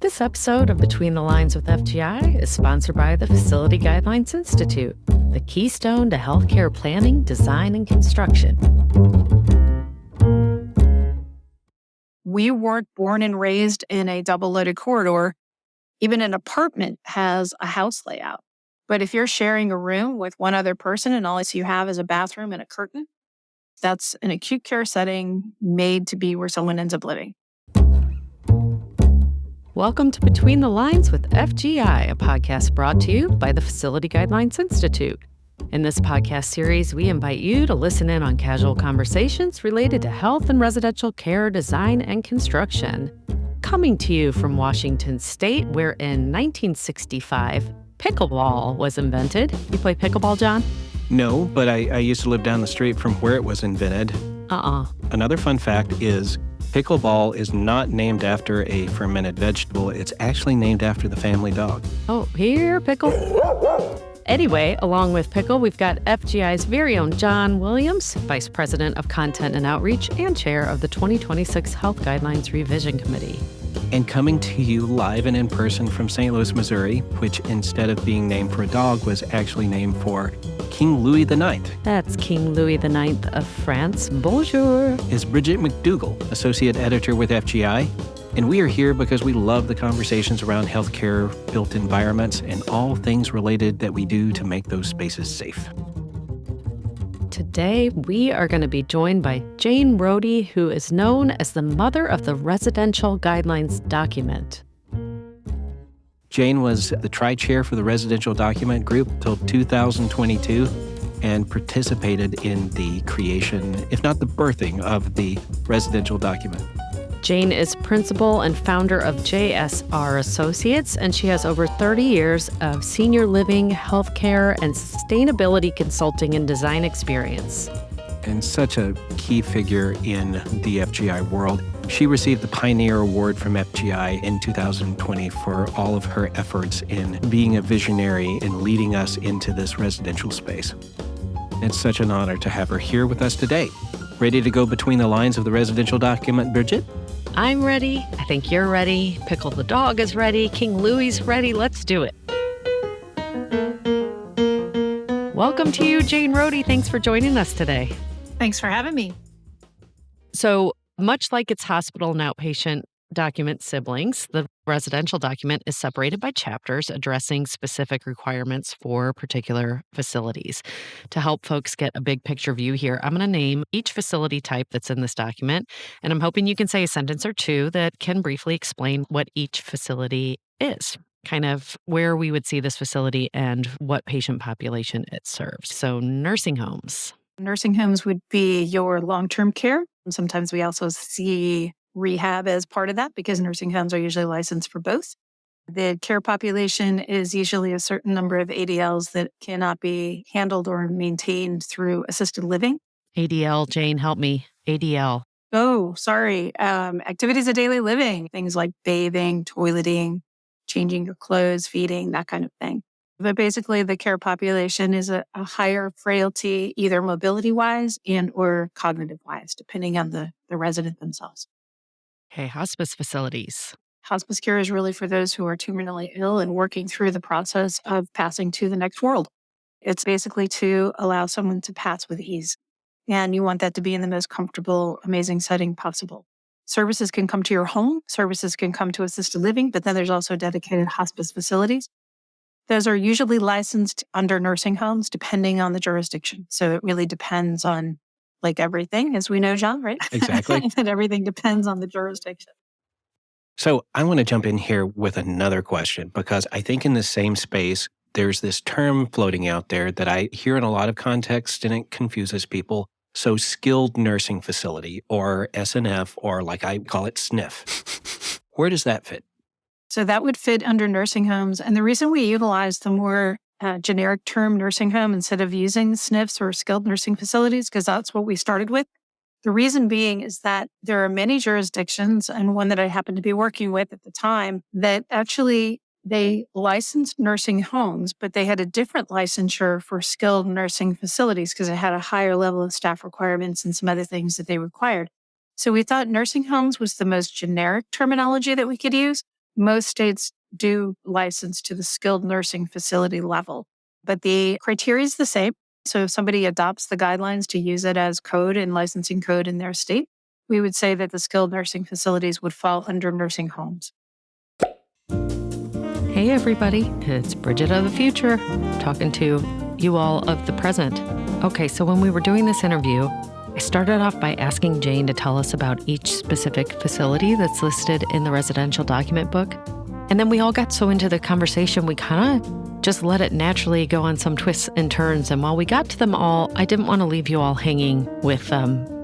This episode of Between the Lines with FGI is sponsored by the Facility Guidelines Institute, the keystone to healthcare planning, design, and construction. We weren't born and raised in a double-loaded corridor. Even an apartment has a house layout. But if you're sharing a room with one other person and all you have is a bathroom and a curtain, that's an acute care setting made to be where someone ends up living. Welcome to Between the Lines with FGI, a podcast brought to you by the Facility Guidelines Institute. In this podcast series, we invite you to listen in on casual conversations related to health and residential care, design, and construction. Coming to you from Washington State, where in 1965, pickleball was invented. You play pickleball, John? No, but I used to live down the street from where it was invented. Another fun fact is pickleball is not named after a fermented vegetable. It's actually named after the family dog. Oh, here, Pickle. Anyway, along with Pickle, we've got FGI's very own John Williams, Vice President of Content and Outreach and Chair of the 2026 Health Guidelines Revision Committee. And coming to you live and in person from St. Louis, Missouri, which instead of being named for a dog was actually named for King Louis IX. That's King Louis IX of France. Bonjour. Is Bridget McDougall, Associate Editor with FGI. And we are here because we love the conversations around healthcare, built environments, and all things related that we do to make those spaces safe. Today, we are going to be joined by Jane Rohde, who is known as the mother of the Residential Guidelines document. Jane was the tri-chair for the Residential Document Group till 2022 and participated in the creation, if not the birthing, of the Residential Document. Jane is principal and founder of JSR Associates, and she has over 30 years of senior living, healthcare, and sustainability consulting and design experience. And such a key figure in the FGI world. She received the Pioneer Award from FGI in 2020 for all of her efforts in being a visionary and leading us into this residential space. It's such an honor to have her here with us today. Ready to go between the lines of the Residential Document, Bridget? I'm ready. I think you're ready. Pickle the dog is ready. King Louie's ready. Let's do it. Welcome to you, Jane Rohde. Thanks for joining us today. Thanks for having me. So much like its hospital and outpatient document siblings, the residential document is separated by chapters addressing specific requirements for particular facilities. To help folks get a big picture view here, I'm going to name each facility type that's in this document, and I'm hoping you can say a sentence or two that can briefly explain what each facility is, kind of where we would see this facility and what patient population it serves. So nursing homes. Nursing homes would be your long-term care. Sometimes we also see rehab as part of that because nursing homes are usually licensed for both. The care population is usually a certain number of ADLs that cannot be handled or maintained through assisted living. ADL, Jane, help me. ADL. Oh, sorry. Activities of daily living, things like bathing, toileting, changing your clothes, feeding, that kind of thing. But basically, the care population is a higher frailty, either mobility-wise and or cognitive-wise, depending on the resident themselves. Okay, hospice facilities. Hospice care is really for those who are terminally ill and working through the process of passing to the next world. It's basically to allow someone to pass with ease. And you want that to be in the most comfortable, amazing setting possible. Services can come to your home. Services can come to assisted living, but then there's also dedicated hospice facilities. Those are usually licensed under nursing homes, depending on the jurisdiction. So it really depends on, like everything, as we know, John, right? Exactly. And everything depends on the jurisdiction. So I want to jump in here with another question, because I think in the same space, there's this term floating out there that I hear in a lot of contexts, and it confuses people. So skilled nursing facility, or SNF, or like I call it SNF. Where does that fit? So that would fit under nursing homes. And the reason we utilize the more generic term nursing home instead of using SNFs or skilled nursing facilities, because that's what we started with. The reason being is that there are many jurisdictions, and one that I happened to be working with at the time, that actually they licensed nursing homes, but they had a different licensure for skilled nursing facilities because it had a higher level of staff requirements and some other things that they required. So we thought nursing homes was the most generic terminology that we could use. Most states do license to the skilled nursing facility level, but the criteria is the same. So if somebody adopts the guidelines to use it as code and licensing code in their state, we would say that the skilled nursing facilities would fall under nursing homes. Hey everybody, it's Bridget of the future, talking to you all of the present. Okay, so when we were doing this interview, I started off by asking Jane to tell us about each specific facility that's listed in the residential document book. And then we all got so into the conversation, we kind of just let it naturally go on some twists and turns. And while we got to them all, I didn't want to leave you all hanging with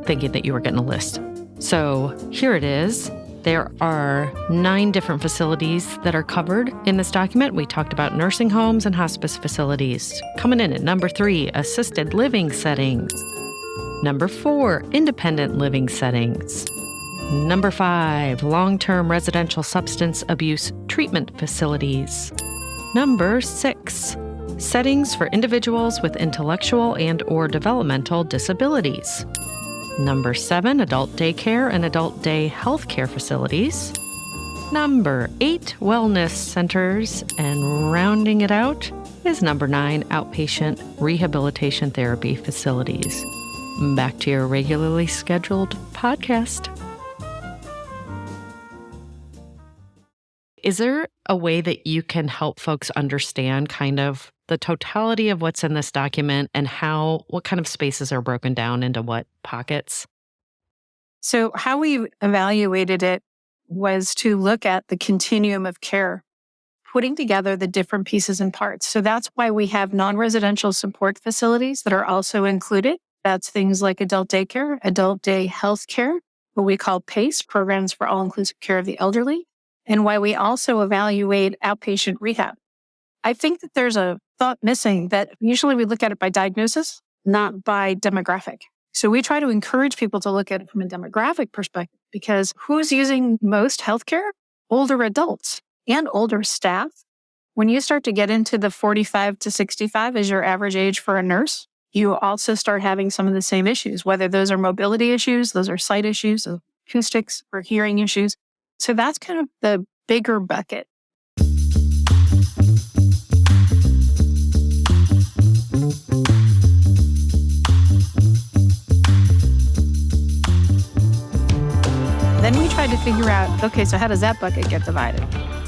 thinking that you were getting a list. So here it is. There are 9 different facilities that are covered in this document. We talked about nursing homes and hospice facilities. Coming in at number 3, assisted living settings. Number 4, independent living settings. Number 5, long-term residential substance abuse treatment facilities. Number 6, settings for individuals with intellectual and/or developmental disabilities. Number 7, adult daycare and adult day health care facilities. Number 8, wellness centers. And rounding it out is number 9, outpatient rehabilitation therapy facilities. Back to your regularly scheduled podcast. Is there a way that you can help folks understand kind of the totality of what's in this document and what kind of spaces are broken down into what pockets? So how we evaluated it was to look at the continuum of care, putting together the different pieces and parts. So that's why we have non-residential support facilities that are also included. That's things like adult daycare, adult day health care, what we call PACE, Programs for All-Inclusive Care of the Elderly, and why we also evaluate outpatient rehab. I think that there's a thought missing that usually we look at it by diagnosis, not by demographic. So we try to encourage people to look at it from a demographic perspective because who's using most healthcare? Older adults and older staff. When you start to get into the 45 to 65 as your average age for a nurse, you also start having some of the same issues, whether those are mobility issues, those are sight issues, acoustics or hearing issues. So that's kind of the bigger bucket. Then we tried to figure out, okay, so how does that bucket get divided?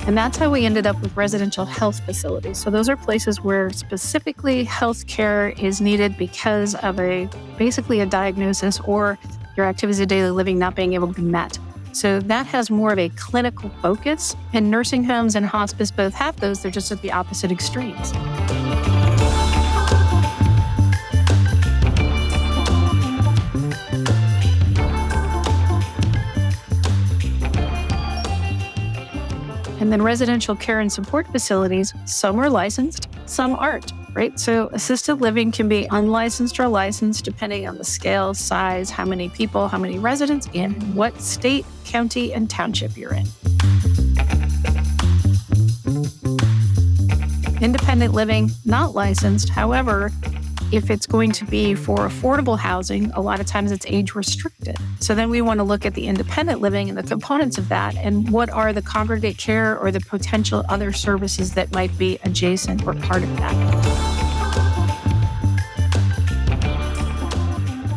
And that's how we ended up with residential health facilities. So those are places where specifically health care is needed because of basically a diagnosis or your activities of daily living not being able to be met. So that has more of a clinical focus, and nursing homes and hospice both have those. They're just at the opposite extremes. And then residential care and support facilities, some are licensed, some aren't, right? So assisted living can be unlicensed or licensed depending on the scale, size, how many people, how many residents, and what state, county, and township you're in. Independent living, not licensed. However, if it's going to be for affordable housing, a lot of times it's age restricted. So then we want to look at the independent living and the components of that and what are the congregate care or the potential other services that might be adjacent or part of that.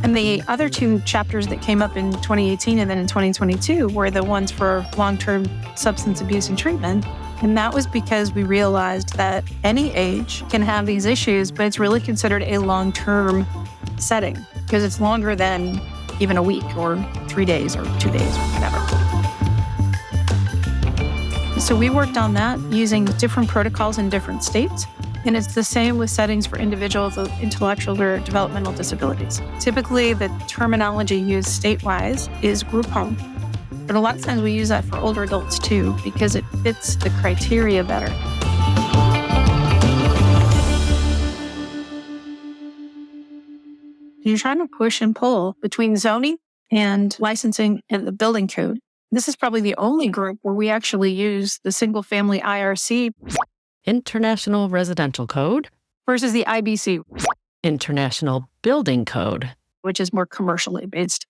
And the other 2 chapters that came up in 2018 and then in 2022 were the ones for long-term substance abuse and treatment. And that was because we realized that any age can have these issues, but it's really considered a long-term setting because it's longer than even a week or 3 days or 2 days or whatever. So we worked on that using different protocols in different states. And it's the same with settings for individuals with intellectual or developmental disabilities. Typically, the terminology used state-wise is group home. But a lot of times we use that for older adults too, because it fits the criteria better. You're trying to push and pull between zoning and licensing and the building code. This is probably the only group where we actually use the single family IRC, International Residential Code, versus the IBC, International Building Code, which is more commercially based.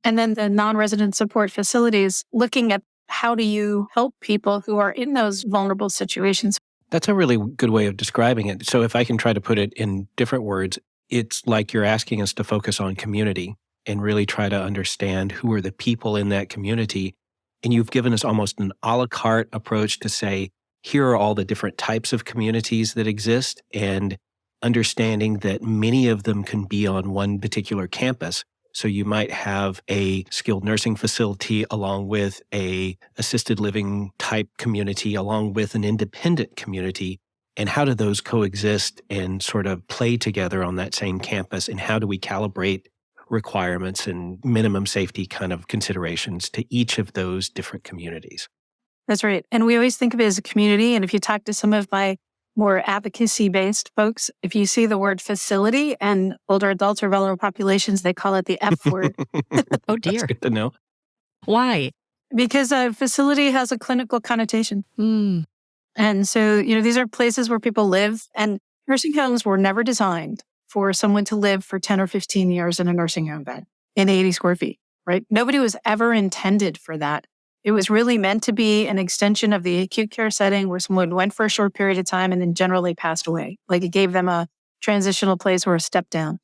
And then the non-resident support facilities, looking at how do you help people who are in those vulnerable situations? That's a really good way of describing it. So if I can try to put it in different words, it's like you're asking us to focus on community and really try to understand who are the people in that community. And you've given us almost an a la carte approach to say, here are all the different types of communities that exist, and understanding that many of them can be on one particular campus. So you might have a skilled nursing facility along with a assisted living type community, along with an independent community. And how do those coexist and sort of play together on that same campus? And how do we calibrate requirements and minimum safety kind of considerations to each of those different communities? That's right. And we always think of it as a community. And if you talk to some of my more advocacy-based folks, if you see the word facility and older adults or vulnerable populations, they call it the F word. Oh, That's dear. good to know. Why? Because a facility has a clinical connotation. Hmm. And so, these are places where people live, and nursing homes were never designed for someone to live for 10 or 15 years in a nursing home bed in 80 square feet, right? Nobody was ever intended for that. It was really meant to be an extension of the acute care setting where someone went for a short period of time and then generally passed away. Like, it gave them a transitional place or a step down.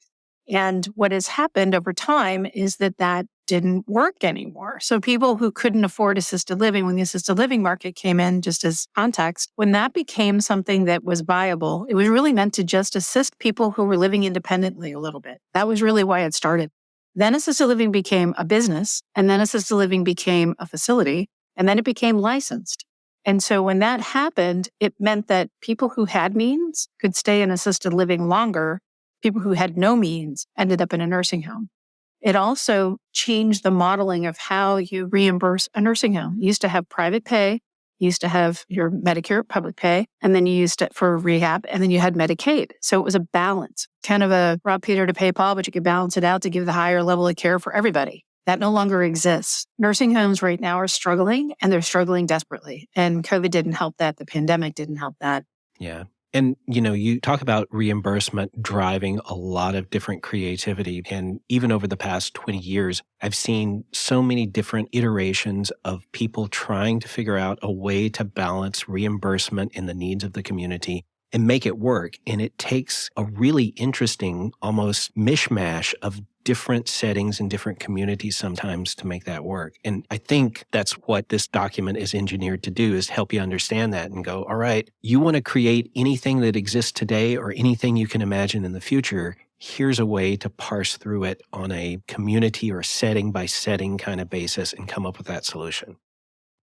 And what has happened over time is that didn't work anymore. So people who couldn't afford assisted living, when the assisted living market came in, just as context, when that became something that was viable, it was really meant to just assist people who were living independently a little bit. That was really why it started. Then assisted living became a business, and then assisted living became a facility, and then it became licensed. And so when that happened, it meant that people who had means could stay in assisted living longer. People who had no means ended up in a nursing home. It also changed the modeling of how you reimburse a nursing home. You used to have private pay, you used to have your Medicare public pay, and then you used it for rehab, and then you had Medicaid. So it was a balance, kind of a rob Peter to pay Paul, but you could balance it out to give the higher level of care for everybody. That no longer exists. Nursing homes right now are struggling, and they're struggling desperately. And COVID didn't help that. The pandemic didn't help that. Yeah. And, you talk about reimbursement driving a lot of different creativity. And even over the past 20 years, I've seen so many different iterations of people trying to figure out a way to balance reimbursement and the needs of the community and make it work. And it takes a really interesting, almost mishmash of different settings and different communities sometimes to make that work. And I think that's what this document is engineered to do, is help you understand that and go, all right, you want to create anything that exists today or anything you can imagine in the future. Here's a way to parse through it on a community or setting by setting kind of basis and come up with that solution.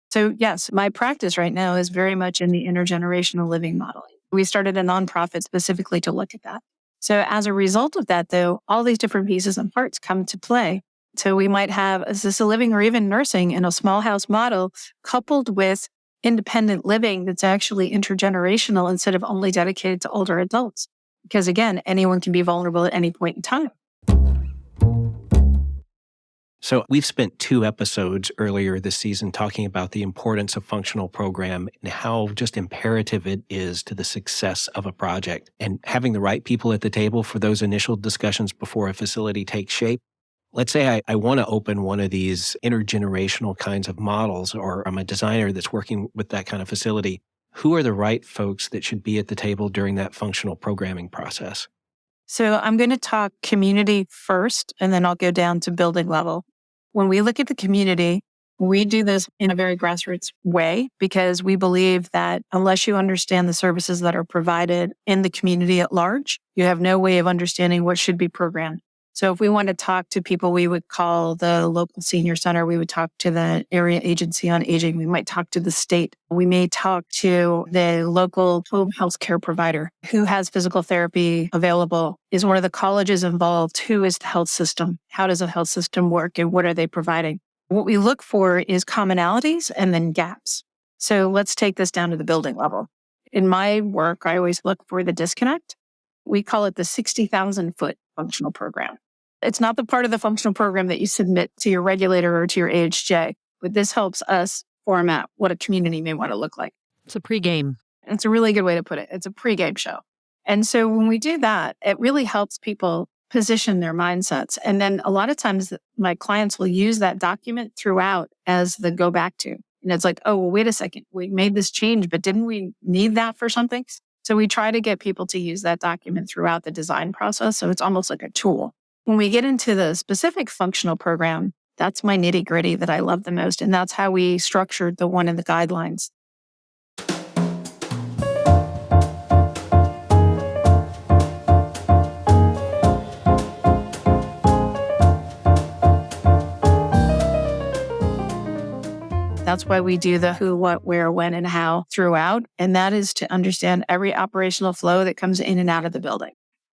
So yes, my practice right now is very much in the intergenerational living modeling. We started a nonprofit specifically to look at that. So as a result of that, though, all these different pieces and parts come to play. So we might have assisted living or even nursing in a small house model coupled with independent living that's actually intergenerational instead of only dedicated to older adults. Because again, anyone can be vulnerable at any point in time. So we've spent 2 episodes earlier this season talking about the importance of functional program and how just imperative it is to the success of a project, and having the right people at the table for those initial discussions before a facility takes shape. Let's say I want to open one of these intergenerational kinds of models, or I'm a designer that's working with that kind of facility. Who are the right folks that should be at the table during that functional programming process? So I'm going to talk community first, and then I'll go down to building level. When we look at the community, we do this in a very grassroots way because we believe that unless you understand the services that are provided in the community at large, you have no way of understanding what should be programmed. So if we want to talk to people, we would call the local senior center. We would talk to the area agency on aging. We might talk to the state. We may talk to the local home health care provider who has physical therapy available. Is one of the colleges involved? Who is the health system? How does the health system work and what are they providing? What we look for is commonalities and then gaps. So let's take this down to the building level. In my work, I always look for the disconnect. We call it the 60,000 foot functional program. It's not the part of the functional program that you submit to your regulator or to your AHJ, but this helps us format what a community may want to look like. It's a pregame. It's a really good way to put it. It's a pregame show. And so when we do that, it really helps people position their mindsets. And then a lot of times my clients will use that document throughout as the go back to. And it's like, oh, well, wait a second. We made this change, but didn't we need that for something? So we try to get people to use that document throughout the design process. So it's almost like a tool. When we get into the specific functional program, that's my nitty gritty that I love the most. And that's how we structured the one in the guidelines. That's why we do the who, what, where, when, and how throughout. And that is to understand every operational flow that comes in and out of the building.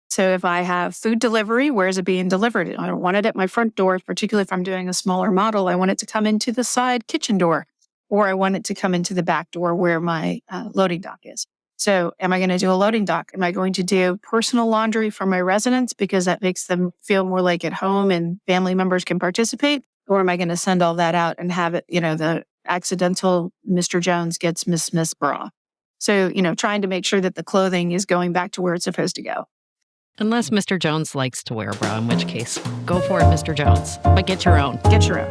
So if I have food delivery, where is it being delivered? I don't want it at my front door, particularly if I'm doing a smaller model. I want it to come into the side kitchen door, or I want it to come into the back door where my loading dock is. So am I going to do a loading dock? Am I going to do personal laundry for my residents because that makes them feel more like at home and family members can participate? Or am I going to send all that out and have it, the accidental Mr. Jones gets Miss Smith's bra? So, trying to make sure that the clothing is going back to where it's supposed to go. Unless Mr. Jones likes to wear a bra, in which case, go for it, Mr. Jones. But get your own. Get your own.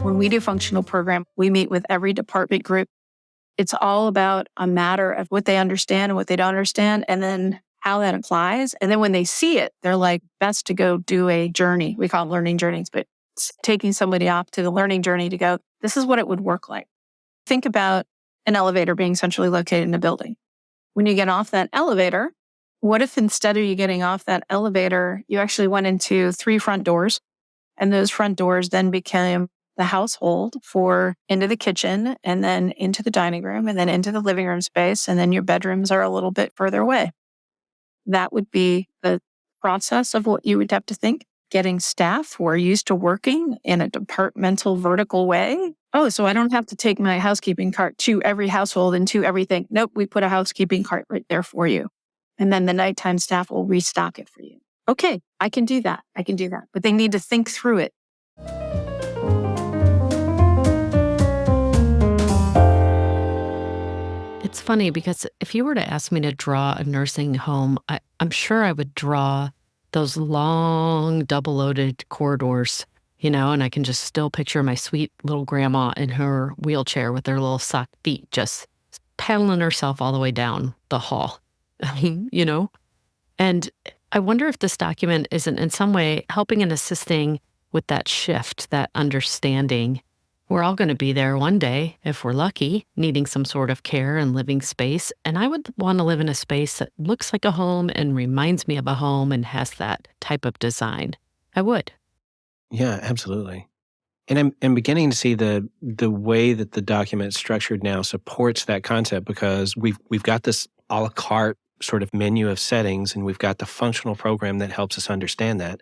When we do functional program, we meet with every department group. It's all about a matter of what they understand and what they don't understand, and then how that applies. And then when they see it, they're like, best to go do a journey. We call it learning journeys, but it's taking somebody off to the learning journey to go, this is what it would work like. Think about an elevator being centrally located in a building. When you get off that elevator, what if instead of you getting off that elevator, you actually went into 3 front doors, and those front doors then became the household for into the kitchen, and then into the dining room, and then into the living room space, and then your bedrooms are a little bit further away. That would be the process of what you would have to think. Getting staff who are used to working in a departmental vertical way. Oh, so I don't have to take my housekeeping cart to every household and to everything. Nope, we put a housekeeping cart right there for you. And then the nighttime staff will restock it for you. Okay, I can do that. But they need to think through it. It's funny because if you were to ask me to draw a nursing home, I'm sure I would draw those long double-loaded corridors, and I can just still picture my sweet little grandma in her wheelchair with her little sock feet just pedaling herself all the way down the hall, And I wonder if this document isn't in some way helping and assisting with that shift, that understanding. We're all going to be there one day, if we're lucky, needing some sort of care and living space. And I would want to live in a space that looks like a home and reminds me of a home and has that type of design. I would. Yeah, absolutely. And I'm beginning to see the way that the document is structured now supports that concept, because we've got this a la carte sort of menu of settings, and we've got the functional program that helps us understand that.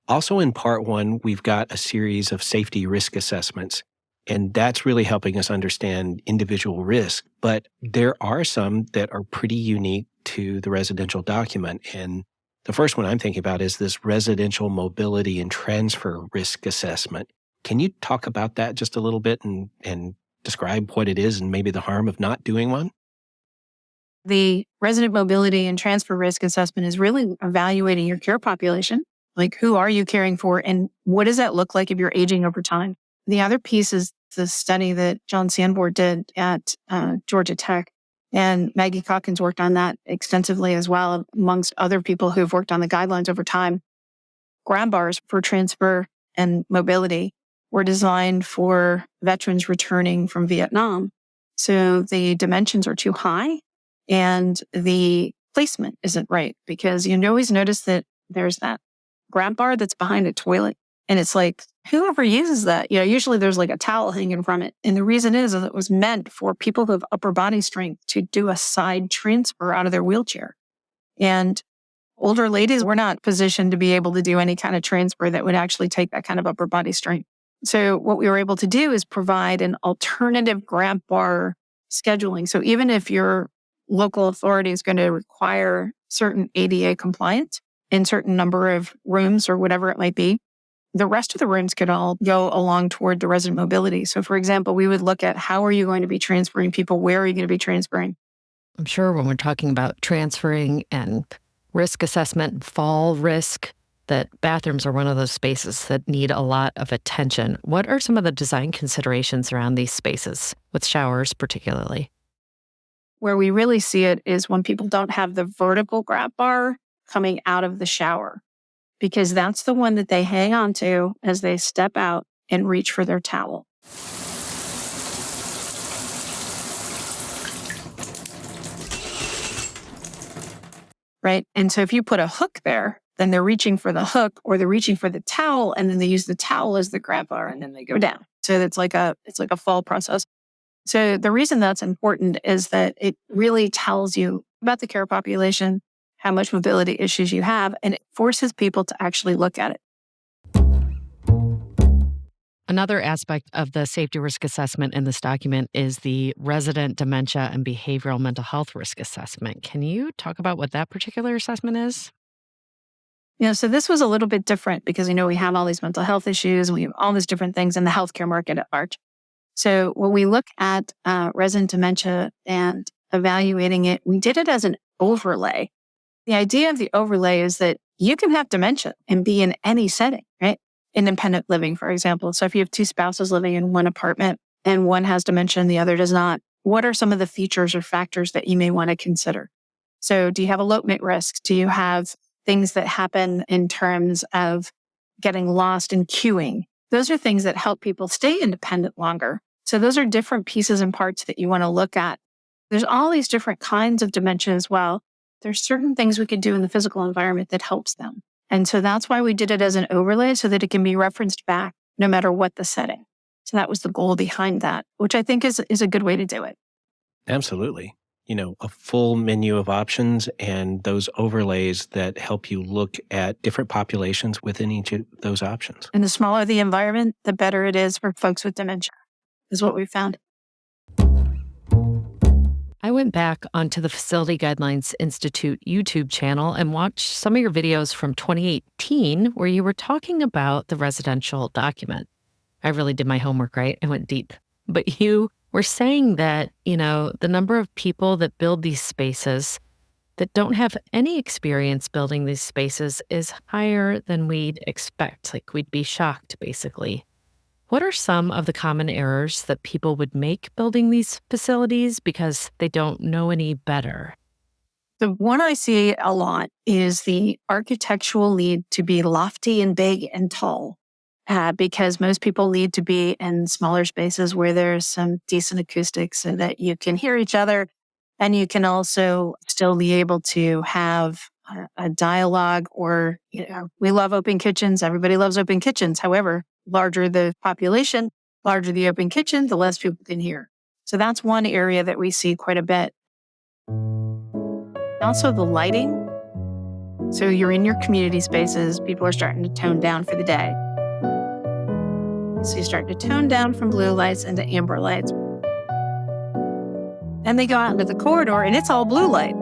Also in part 1, we've got a series of safety risk assessments. And that's really helping us understand individual risk. But there are some that are pretty unique to the residential document. And the first one I'm thinking about is this residential mobility and transfer risk assessment. Can you talk about that just a little bit and describe what it is and maybe the harm of not doing one? The resident mobility and transfer risk assessment is really evaluating your care population. Like, who are you caring for, and what does that look like if you're aging over time? The other piece is the study that John Sanborn did at Georgia Tech, and Maggie Calkins worked on that extensively as well, amongst other people who've worked on the guidelines over time. Grab bars for transfer and mobility were designed for veterans returning from Vietnam. So the dimensions are too high and the placement isn't right, because you always notice that there's that grab bar that's behind a toilet. And it's like, whoever uses that, usually there's like a towel hanging from it. And the reason is that it was meant for people who have upper body strength to do a side transfer out of their wheelchair. And older ladies were not positioned to be able to do any kind of transfer that would actually take that kind of upper body strength. So what we were able to do is provide an alternative grab bar scheduling. So even if your local authority is going to require certain ADA compliance in certain number of rooms or whatever it might be, the rest of the rooms could all go along toward the resident mobility. So for example, we would look at how are you going to be transferring people? Where are you going to be transferring? I'm sure when we're talking about transferring and risk assessment, fall risk, that bathrooms are one of those spaces that need a lot of attention. What are some of the design considerations around these spaces, with showers particularly? Where we really see it is when people don't have the vertical grab bar coming out of the shower, because that's the one that they hang on to as they step out and reach for their towel. Right? And so if you put a hook there, then they're reaching for the hook or they're reaching for the towel, and then they use the towel as the grab bar and then they go down. So it's like a fall process. So the reason that's important is that it really tells you about the care population, how much mobility issues you have, and it forces people to actually look at it. Another aspect of the safety risk assessment in this document is the resident dementia and behavioral mental health risk assessment. Can you talk about what that particular assessment is? So this was a little bit different because, we have all these mental health issues, we have all these different things in the healthcare market at large. So when we look at resident dementia and evaluating it, we did it as an overlay. The idea of the overlay is that you can have dementia and be in any setting, right? Independent living, for example. So if you have two spouses living in one apartment and one has dementia and the other does not, what are some of the features or factors that you may want to consider? So do you have elopement risk? Do you have things that happen in terms of getting lost in queuing? Those are things that help people stay independent longer. So those are different pieces and parts that you want to look at. There's all these different kinds of dementia as well. There's certain things we could do in the physical environment that helps them. And so that's why we did it as an overlay so that it can be referenced back no matter what the setting. So that was the goal behind that, which I think is a good way to do it. Absolutely. A full menu of options and those overlays that help you look at different populations within each of those options. And the smaller the environment, the better it is for folks with dementia, is what we found. I went back onto the Facility Guidelines Institute YouTube channel and watched some of your videos from 2018 where you were talking about the residential document. I really did my homework right. I went deep. But you were saying that, the number of people that build these spaces that don't have any experience building these spaces is higher than we'd expect. Like we'd be shocked, basically. What are some of the common errors that people would make building these facilities because they don't know any better? The one I see a lot is the architectural need to be lofty and big and tall. Because most people need to be in smaller spaces where there's some decent acoustics so that you can hear each other and you can also still be able to have a dialogue or, we love open kitchens. Everybody loves open kitchens. However, larger the population, larger the open kitchen, the less people can hear. So that's one area that we see quite a bit. Also the lighting. So you're in your community spaces. People are starting to tone down for the day. So you start to tone down from blue lights into amber lights. Then they go out into the corridor and it's all blue light.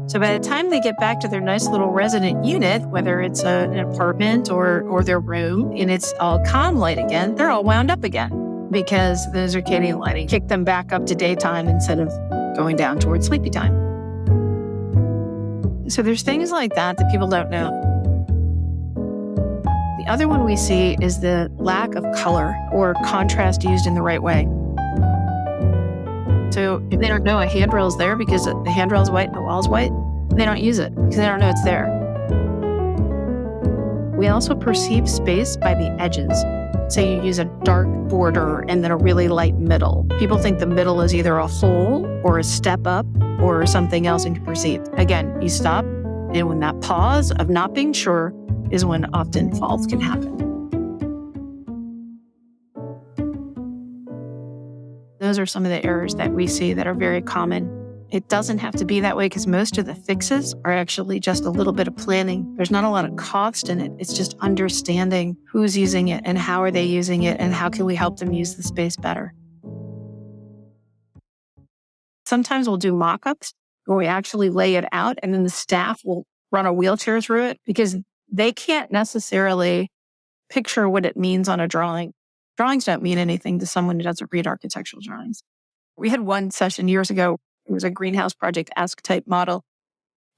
So by the time they get back to their nice little resident unit, whether it's an apartment or their room, and it's all calm light again, they're all wound up again because the circadian lighting kicked them back up to daytime instead of going down towards sleepy time. So there's things like that people don't know. The other one we see is the lack of color or contrast used in the right way. So if they don't know a handrail is there because the handrail is white and the wall is white, they don't use it because they don't know it's there. We also perceive space by the edges. So you use a dark border and then a really light middle. People think the middle is either a hole or a step up or something else inperceived. Again, you stop, and when that pause of not being sure is when often falls can happen. Those are some of the errors that we see that are very common. It doesn't have to be that way because most of the fixes are actually just a little bit of planning. There's not a lot of cost in it. It's just understanding who's using it and how are they using it and how can we help them use the space better. Sometimes we'll do mock-ups where we actually lay it out and then the staff will run a wheelchair through it because they can't necessarily picture what it means on a drawing. Drawings don't mean anything to someone who doesn't read architectural drawings. We had one session years ago. It was a greenhouse project ask type model.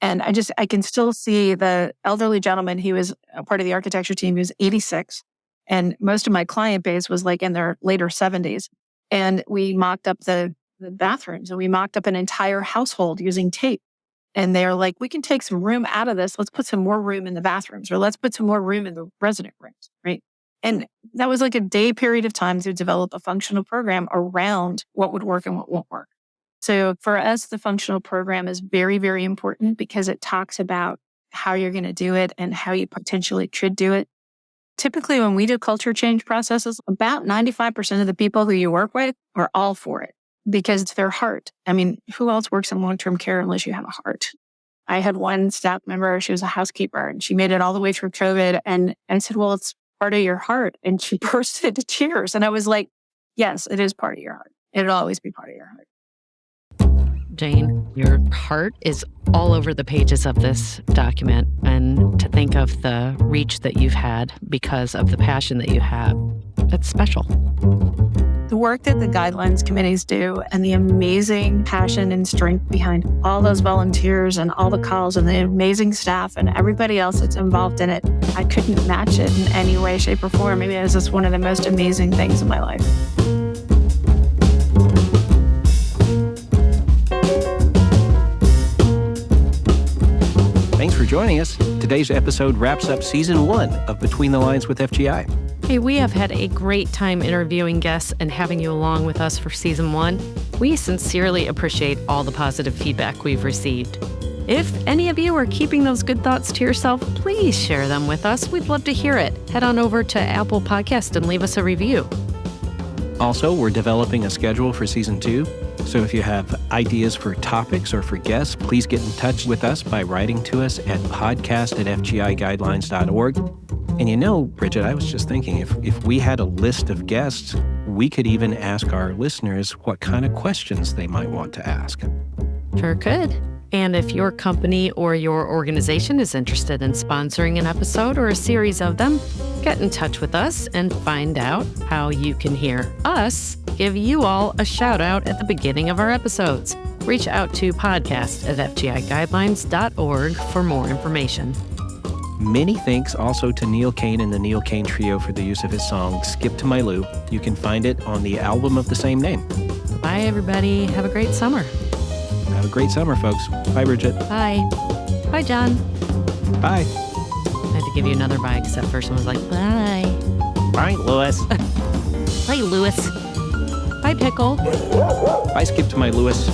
And I can still see the elderly gentleman. He was a part of the architecture team. He was 86. And most of my client base was like in their later 70s. And we mocked up the bathrooms, and we mocked up an entire household using tape. And they're like, we can take some room out of this. Let's put some more room in the bathrooms, or let's put some more room in the resident rooms, right? And that was like a day period of time to develop a functional program around what would work and what won't work. So for us, the functional program is very, very important because it talks about how you're going to do it and how you potentially could do it. Typically, when we do culture change processes, about 95% of the people who you work with are all for it because it's their heart. I mean, who else works in long-term care unless you have a heart? I had one staff member, she was a housekeeper, and she made it all the way through COVID. And I said, well, it's part of your heart. And she burst into tears. And I was like, yes, it is part of your heart. It'll always be part of your heart. Jane, your heart is all over the pages of this document. And to think of the reach that you've had because of the passion that you have, that's special. The work that the guidelines committees do and the amazing passion and strength behind all those volunteers and all the calls and the amazing staff and everybody else that's involved in it, I couldn't match it in any way, shape, or form. Maybe it was just one of the most amazing things in my life. Thanks for joining us. Today's episode wraps up Season 1 of Between the Lines with FGI. Hey, we have had a great time interviewing guests and having you along with us for Season 1. We sincerely appreciate all the positive feedback we've received. If any of you are keeping those good thoughts to yourself, please share them with us. We'd love to hear it. Head on over to Apple Podcast and leave us a review. Also, we're developing a schedule for Season 2. So if you have ideas for topics or for guests, please get in touch with us by writing to us at podcast@fgiguidelines.org. And you know, Bridget, I was just thinking, if we had a list of guests, we could even ask our listeners what kind of questions they might want to ask. Sure could. And if your company or your organization is interested in sponsoring an episode or a series of them, get in touch with us and find out how you can hear us give you all a shout out at the beginning of our episodes. Reach out to podcast@fgiguidelines.org for more information. Many thanks also to Neil Kane and the Neil Kane Trio for the use of his song, Skip to My Lou. You can find it on the album of the same name. Bye, everybody. Have a great summer. Have a great summer, folks. Bye, Bridget. Bye. Bye, John. Bye. I had to give you another bye because that first one was like, bye. Bye, Lewis. Bye, Lewis. Bye, Pickle. Bye, Skip to My Lewis.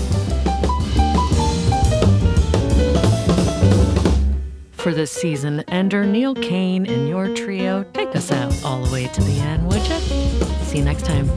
For this season ender, Neil Kane and your trio, take us out all the way to the end, would you? See you next time.